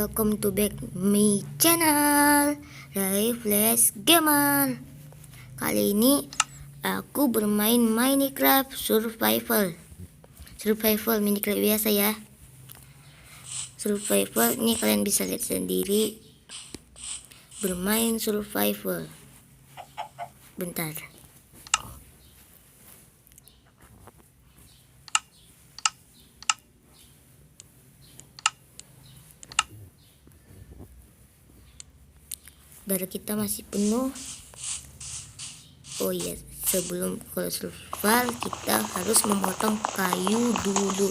welcome to back my channel Lifeless Gamer. Kali ini aku bermain Minecraft Survival Minecraft biasa ya. Survival ini kalian bisa lihat sendiri, bermain survival. Bentar. Darah kita masih penuh. Oh iya, sebelum kalau survival kita harus memotong kayu dulu.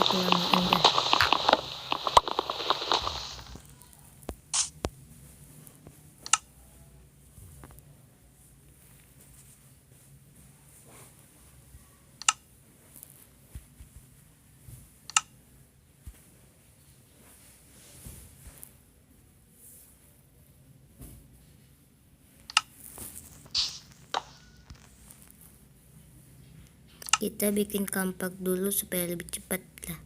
Kelamaan dah. Kita bikin kampak dulu supaya lebih cepat lah.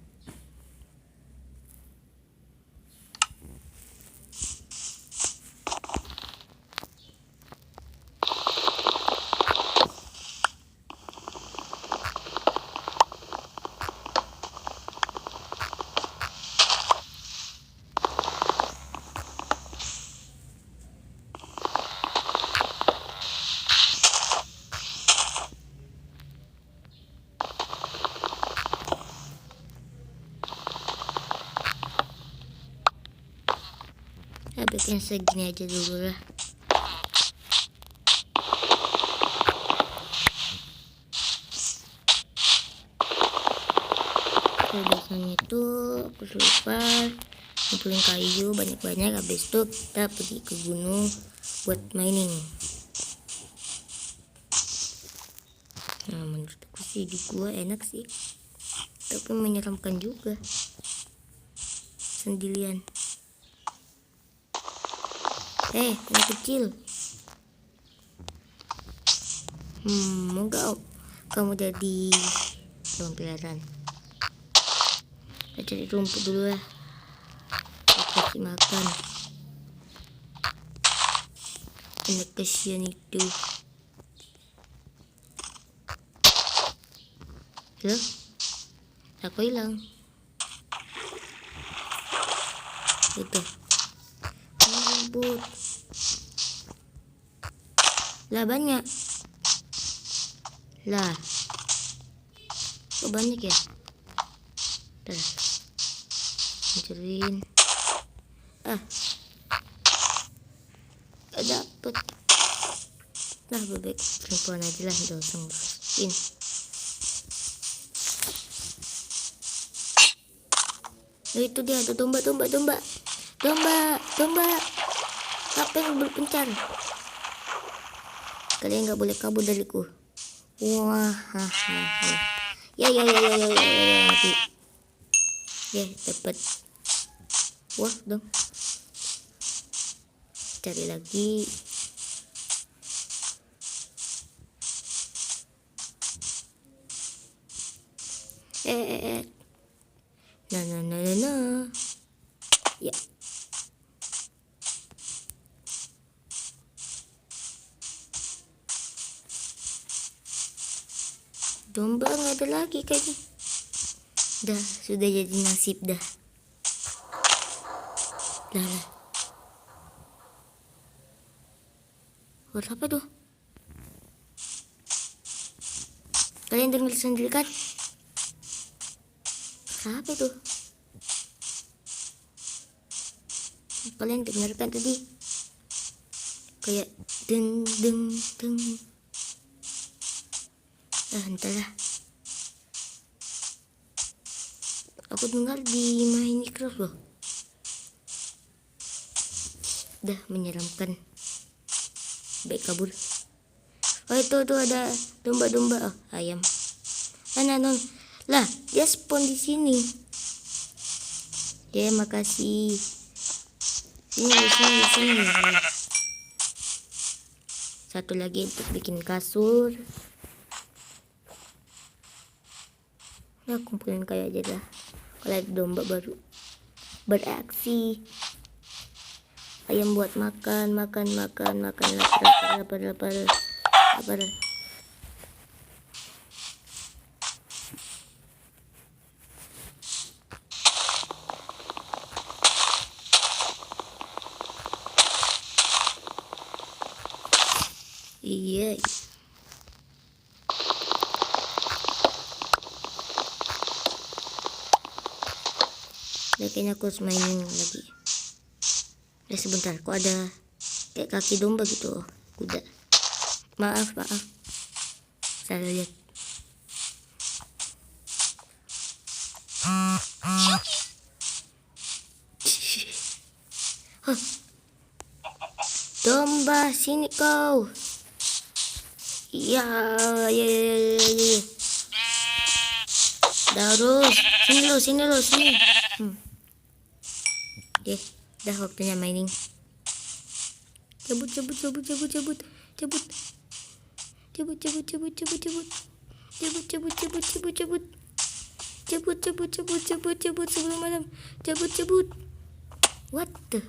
Bikin segini aja dulu lah. Biasanya itu aku lupa ngumpulin kayu banyak-banyak, habis itu kita pergi ke gunung buat mining. Nah, menurut aku sih di gua enak sih, tapi menyeramkan juga sendirian. Anak kecil. Moga kamu jadi hewan peliharaan. Kita cari rumput dulu ya. Kita kasih makan. Anak kesian itu. Loh? Aku hilang. Itu. Rumput. Lah banyak. Lah. Kok banyak ya? Tuh. Hancurin. Gak dapet. Lah bebek perempuan aja lah, gak usah ngurusin. Oh, itu dia, ada domba. Apa yang berpencar? Kalian nggak boleh kabur dariku. Wah, ya mati. Ya dapat. Wah dong. Cari lagi. Nah. Ya. Domba nggak ada lagi kayaknya. Dah, sudah jadi nasib dah. Lah. Buat apa tuh? Kalian dengar sendiri kan? Apa tuh? Kalian dengarkan tadi? Kayak deng. Entahlah. Aku dengar di Minecraft loh. Dah menyeramkan. Baik kabur. Oh itu ada domba. Oh, ayam. Non. Lah, dia spawn di sini. Makasih. Sini. Satu lagi untuk bikin kasur. Nah, kumpulin kayu aja dah. Kalau ada domba baru beraksi. Ayam buat makan. Lapar. Iya. Kayaknya aku harus mainin lagi. Sebentar, kok ada kayak kaki domba gitu, kuda. Maaf. Salah lihat. Domba, sini kau. Ya. Terus, sini lo. Oke, dah waktunya mining. Cabut. Cabut sebelum malam. Cabut. What the?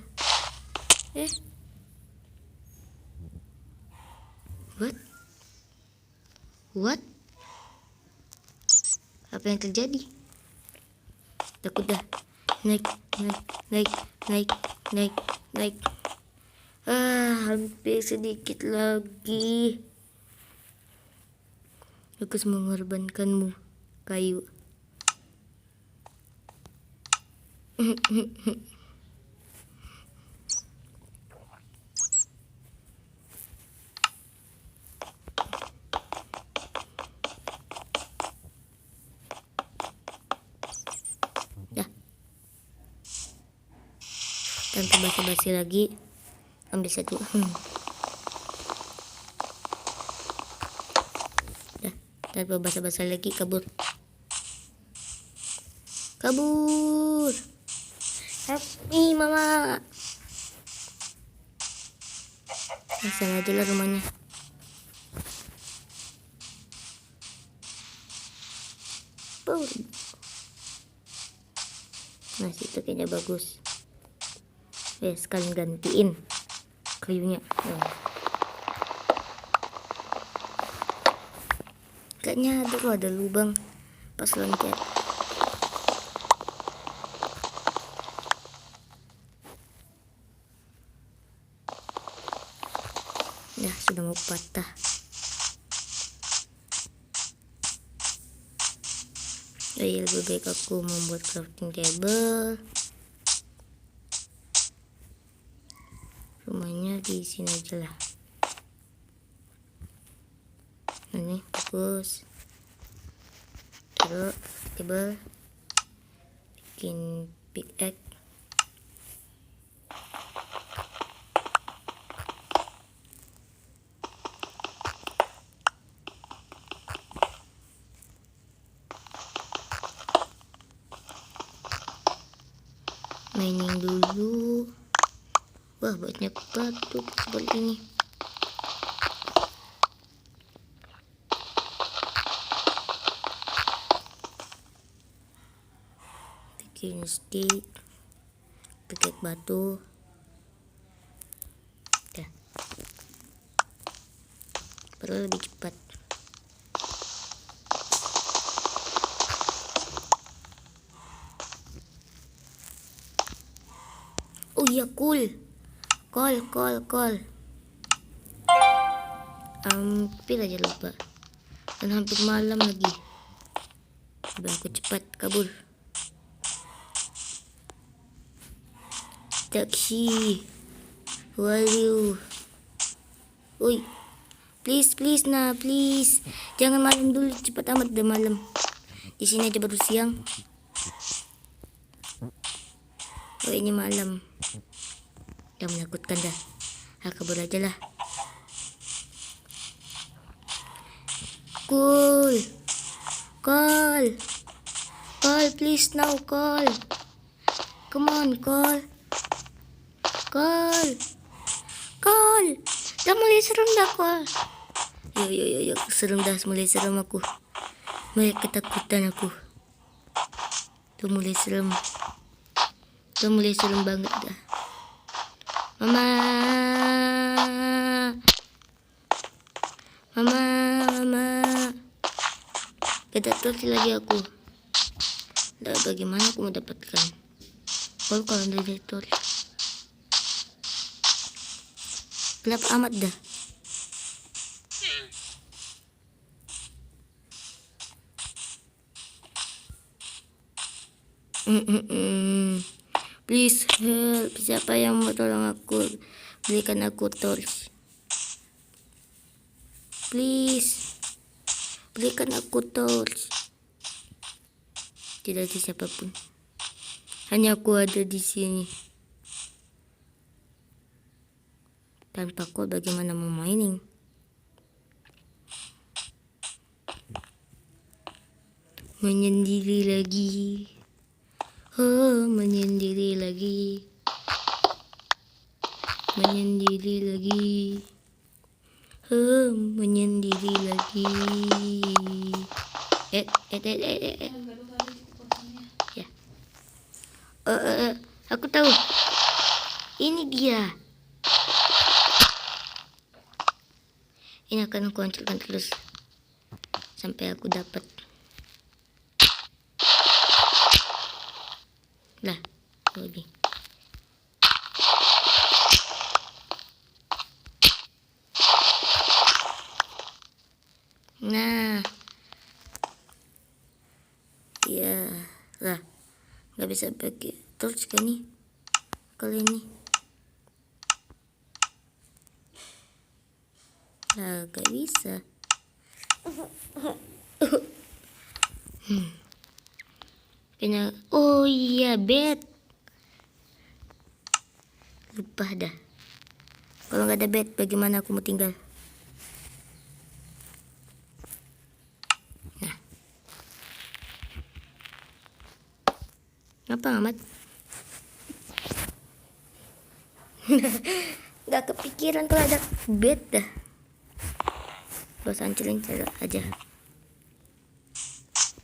What? Apa yang terjadi? Takut dah. Naik. Hampir sedikit lagi. Aku harus mengorbankanmu, kayu. Tanpa basa-basi lagi, ambil satu. Tanpa basa-basi lagi, kabur. Happy mama. Sana aja lah rumahnya. Nah, situ kayaknya bagus. Sekalian gantiin kayunya. Kayaknya ada lubang pas loncat. Nah, sudah mau patah. Lebih baik aku membuat crafting table. Rumahnya di sini aja lah. Ini bagus. Taruh table, bikin pickaxe. Mining dulu. Wah, banyak batu seperti ini. Bikin stick, pakai batu. Perlu lebih cepat. Oh iya, cool. Call. Hampir aja lupa. Dan hampir malam lagi. Coba aku cepat kabur. Taksi. Who are you? Oi. Please, please. Jangan malam dulu, cepat amat udah malam. Di sini aja baru siang. Oh, ini malam. Udah menakutkan dah. Kabur aja lah. Call, please now, call. Come on, call. Kol. Kol. Dah mulai serem dah Kol. Yuk. Serem dah, mulai serem aku. Mulai ketakutan aku. Tuh mulai serem. Tuh mulai serem banget dah. Mama. Kita torch lagi aku. Dah bagaimana aku mau dapatkan? Kalau dari torch. Gelap amat dah. Please help. Siapa yang mau tolong aku? Belikan aku torch. Please. Belikan aku torch. Tidak ada siapapun. Hanya aku ada di sini. Tanpa kau bagaimana mau mining? Menyendiri lagi. Oh, menyendiri lagi. Menyendiri lagi. Oh, menyendiri lagi. Ya. Aku tahu. Ini dia. Ini akan aku hancurkan terus sampai aku dapat. Lah, lagi. Nah, ya lah, nggak bisa pakai torch kan nih kali ini. Lah, gak bisa. Oh iya, bed. Lupa dah. Kalau nggak ada bed, bagaimana aku mau tinggal? Nah, ngapa amat? Nggak kepikiran kalau ada bed dah. Los hancurin aja.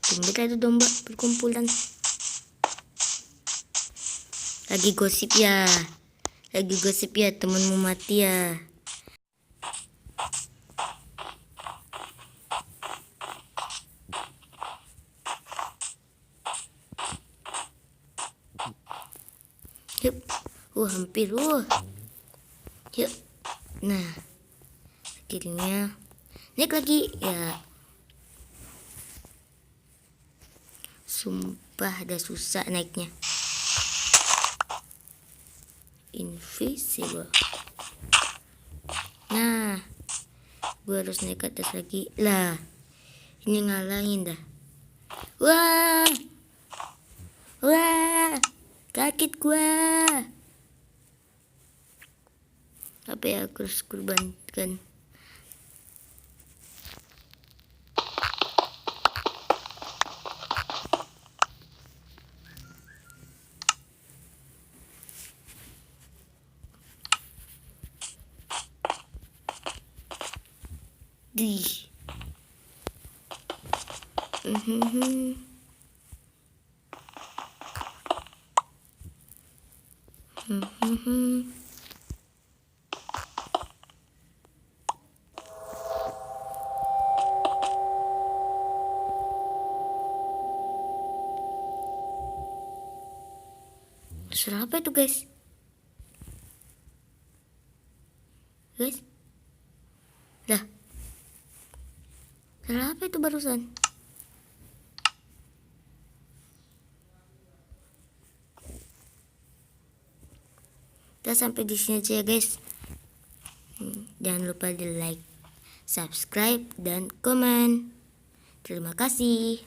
Tumben ada domba perkumpulan. Lagi gosip ya. Temenmu mati ya. Yuk. Hampir. Yuk. Nah. Akhirnya naik lagi ya. Sumpah dah susah naiknya. Invisible. Nah, gua harus naik ke atas lagi. Lah, ini ngalangin dah. Wah, kaget gua. Apa ya aku harus kurbankan? Suara apa itu guys? Lah, suara apa itu barusan? Kita sampai di sini aja ya guys. Jangan lupa di like, subscribe, dan komen. Terima kasih.